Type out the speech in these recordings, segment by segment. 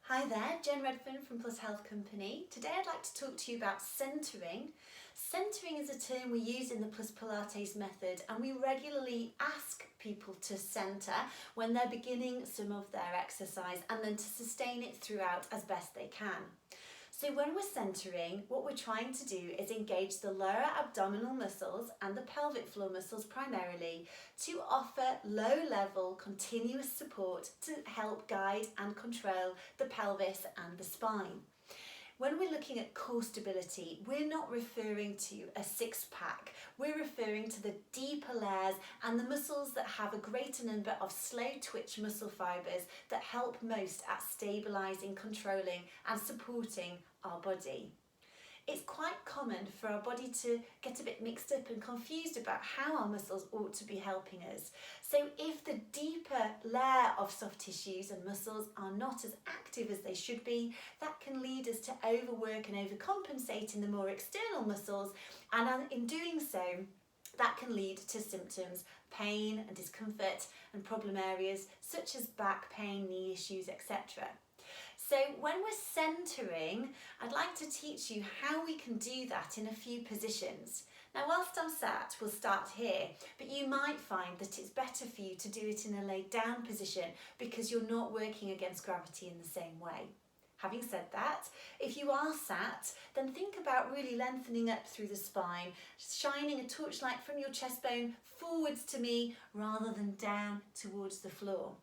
Hi there, Jen Redfern from Plus Health Company. Today I'd like to talk to you about centering. Centering is a term we use in the Plus Pilates method, and we regularly ask people to center when they're beginning some of their exercise and then to sustain it throughout as best they can. So when we're centering, what we're trying to do is engage the lower abdominal muscles and the pelvic floor muscles primarily to offer low-level continuous support to help guide and control the pelvis and the spine. When we're looking at core stability, we're not referring to a six-pack. We're referring to the deeper layers and the muscles that have a greater number of slow twitch muscle fibres that help most at stabilising, controlling and supporting our body. It's quite common for our body to get a bit mixed up and confused about how our muscles ought to be helping us. So if the deeper layer of soft tissues and muscles are not as active as they should be, that can lead us to overwork and overcompensate in the more external muscles, and in doing so, that can lead to symptoms, pain and discomfort and problem areas such as back pain, knee issues, etc. So when we're centering, I'd like to teach you how we can do that in a few positions. Now whilst I'm sat, we'll start here, but you might find that it's better for you to do it in a laid down position because you're not working against gravity in the same way. Having said that, if you are sat, then think about really lengthening up through the spine, shining a torchlight from your chest bone forwards to me rather than down towards the floor.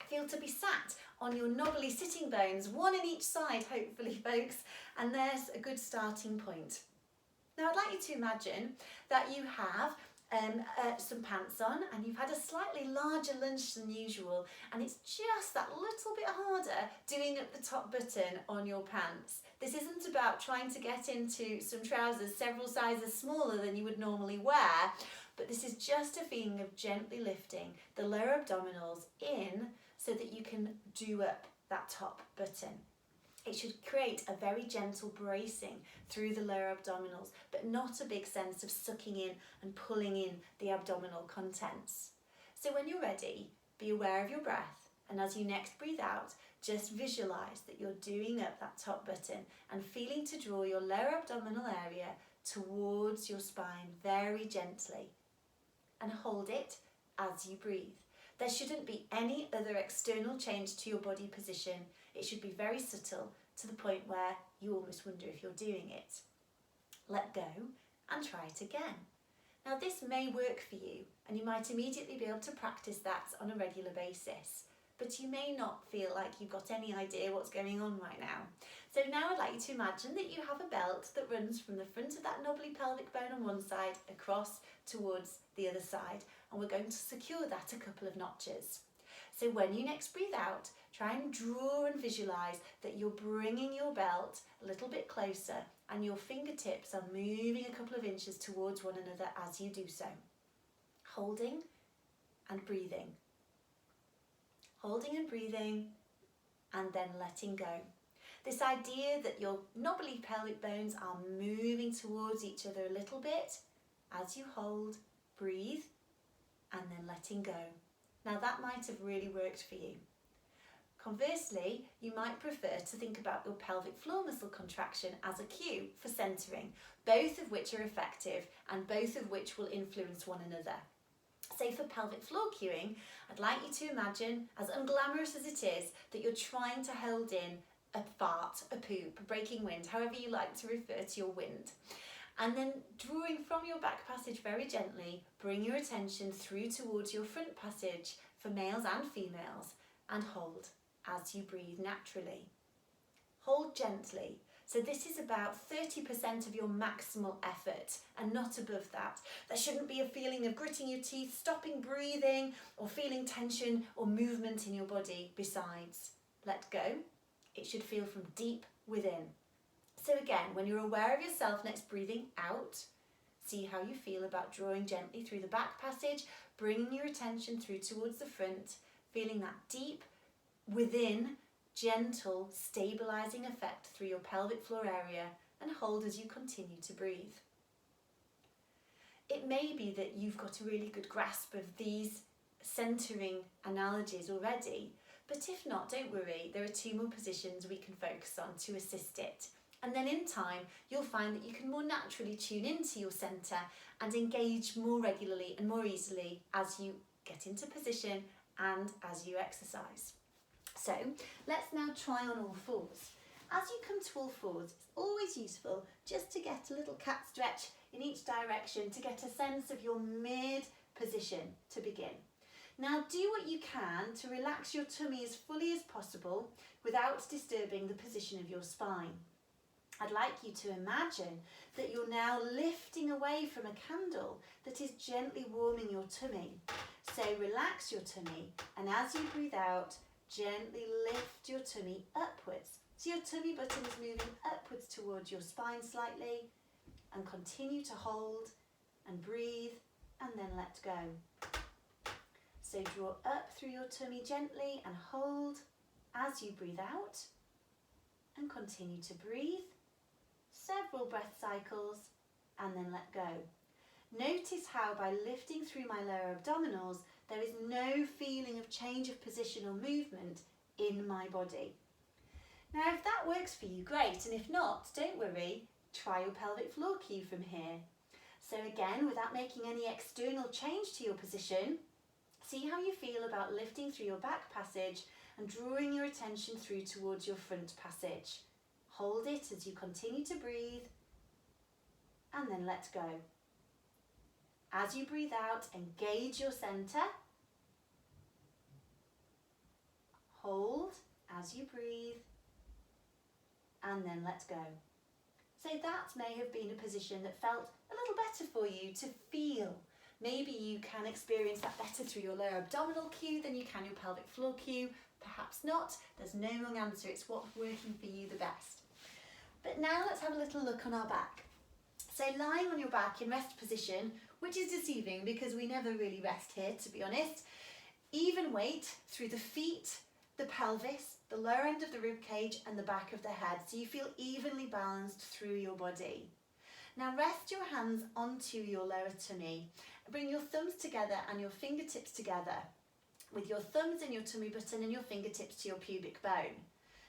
Feel to be sat on your knobbly sitting bones, one in each side, hopefully, folks, and there's a good starting point. Now, I'd like you to imagine that you have some pants on and you've had a slightly larger lunge than usual, and it's just that little bit harder doing up the top button on your pants. This isn't about trying to get into some trousers several sizes smaller than you would normally wear, but this is just a feeling of gently lifting the lower abdominals in so that you can do up that top button. It should create a very gentle bracing through the lower abdominals, but not a big sense of sucking in and pulling in the abdominal contents. So when you're ready, be aware of your breath, and as you next breathe out, just visualise that you're doing up that top button and feeling to draw your lower abdominal area towards your spine very gently, and hold it as you breathe. There shouldn't be any other external change to your body position. It should be very subtle to the point where you almost wonder if you're doing it. Let go and try it again. Now this may work for you and you might immediately be able to practice that on a regular basis, but you may not feel like you've got any idea what's going on right now. So now I'd like you to imagine that you have a belt that runs from the front of that knobbly pelvic bone on one side across towards the other side, and we're going to secure that a couple of notches. So when you next breathe out, try and draw and visualise that you're bringing your belt a little bit closer and your fingertips are moving a couple of inches towards one another as you do so. Holding and breathing. Holding and breathing, and then letting go. This idea that your knobbly pelvic bones are moving towards each other a little bit as you hold, breathe, and then letting go. Now that might have really worked for you. Conversely, you might prefer to think about your pelvic floor muscle contraction as a cue for centering, both of which are effective and both of which will influence one another. So for pelvic floor cueing, I'd like you to imagine, as unglamorous as it is, that you're trying to hold in a fart, a poop, a breaking wind, however you like to refer to your wind. And then drawing from your back passage very gently, bring your attention through towards your front passage for males and females, and hold as you breathe naturally. Hold gently. So this is about 30% of your maximal effort and not above that. There shouldn't be a feeling of gritting your teeth, stopping breathing, or feeling tension or movement in your body besides. Let go. It should feel from deep within. So again, when you're aware of yourself next breathing out, see how you feel about drawing gently through the back passage, bringing your attention through towards the front, feeling that deep within, gentle, stabilising effect through your pelvic floor area, and hold as you continue to breathe. It may be that you've got a really good grasp of these centering analogies already, But if not, don't worry, there are 2 more positions we can focus on to assist it. And then in time, you'll find that you can more naturally tune into your centre and engage more regularly and more easily as you get into position and as you exercise. So let's now try on all fours. As you come to all fours, it's always useful just to get a little cat stretch in each direction to get a sense of your mid position to begin. Now do what you can to relax your tummy as fully as possible without disturbing the position of your spine. I'd like you to imagine that you're now lifting away from a candle that is gently warming your tummy. So relax your tummy, and as you breathe out, gently lift your tummy upwards. So your tummy button is moving upwards towards your spine slightly, and continue to hold and breathe and then let go. So draw up through your tummy gently and hold as you breathe out, and continue to breathe. Several breath cycles and then let go. Notice how by lifting through my lower abdominals, there is no feeling of change of position or movement in my body. Now if that works for you, great, and if not, don't worry, try your pelvic floor cue from here. So again, without making any external change to your position, see how you feel about lifting through your back passage and drawing your attention through towards your front passage. Hold it as you continue to breathe and then let go. As you breathe out, engage your centre. Hold as you breathe and then let go. So that may have been a position that felt a little better for you to feel. Maybe you can experience that better through your lower abdominal cue than you can your pelvic floor cue. Perhaps not. There's no wrong answer. It's what's working for you the best. But now let's have a little look on our back. So lying on your back in rest position, which is deceiving because we never really rest here, to be honest. Even weight through the feet, the pelvis, the lower end of the rib cage and the back of the head, so you feel evenly balanced through your body. Now rest your hands onto your lower tummy. Bring your thumbs together and your fingertips together, with your thumbs in your tummy button and your fingertips to your pubic bone.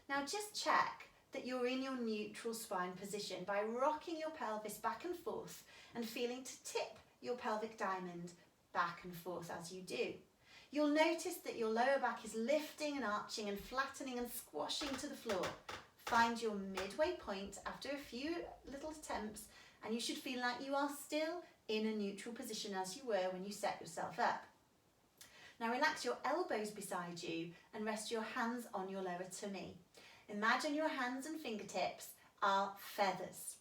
Now just check that you're in your neutral spine position by rocking your pelvis back and forth and feeling to tip your pelvic diamond back and forth as you do. You'll notice that your lower back is lifting and arching and flattening and squashing to the floor. Find your midway point after a few little attempts, and you should feel like you are still in a neutral position as you were when you set yourself up. Now relax your elbows beside you and rest your hands on your lower tummy. Imagine your hands and fingertips are feathers.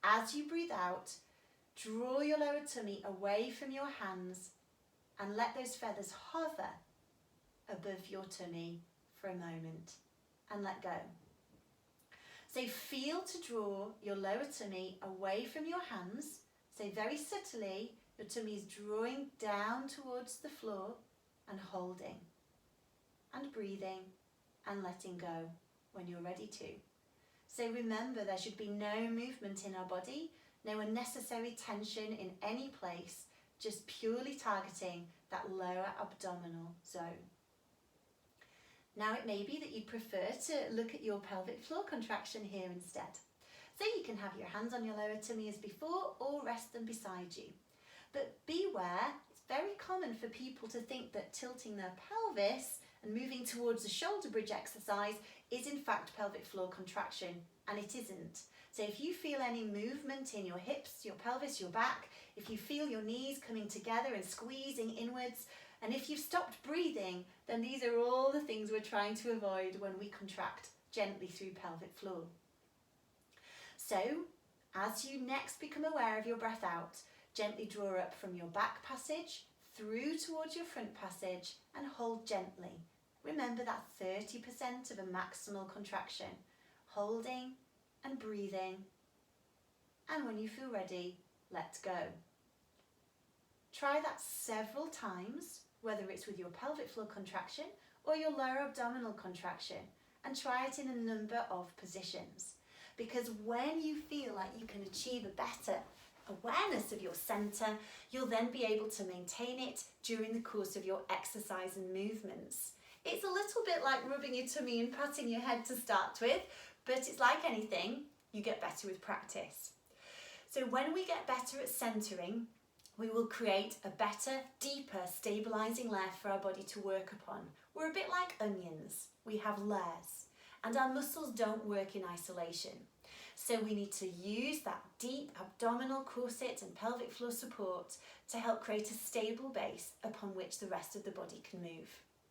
As you breathe out, draw your lower tummy away from your hands and let those feathers hover above your tummy for a moment and let go. So feel to draw your lower tummy away from your hands. So very subtly, your tummy is drawing down towards the floor and holding and breathing and letting go when you're ready to. So remember, there should be no movement in our body, no unnecessary tension in any place, just purely targeting that lower abdominal zone. Now it may be that you prefer to look at your pelvic floor contraction here instead. So you can have your hands on your lower tummy as before or rest them beside you. But beware, it's very common for people to think that tilting their pelvis and moving towards the shoulder bridge exercise is in fact pelvic floor contraction, and it isn't. So if you feel any movement in your hips, your pelvis, your back, if you feel your knees coming together and squeezing inwards, and if you've stopped breathing, then these are all the things we're trying to avoid when we contract gently through pelvic floor. So as you next become aware of your breath out, gently draw up from your back passage through towards your front passage and hold gently. Remember that 30% of a maximal contraction, holding and breathing, and when you feel ready, let go. Try that several times, whether it's with your pelvic floor contraction or your lower abdominal contraction, and try it in a number of positions. Because when you feel like you can achieve a better awareness of your centre, you'll then be able to maintain it during the course of your exercise and movements. It's a little bit like rubbing your tummy and patting your head to start with, but it's like anything, you get better with practice. So when we get better at centering, we will create a better, deeper, stabilising layer for our body to work upon. We're a bit like onions. We have layers, and our muscles don't work in isolation. So we need to use that deep abdominal corset and pelvic floor support to help create a stable base upon which the rest of the body can move.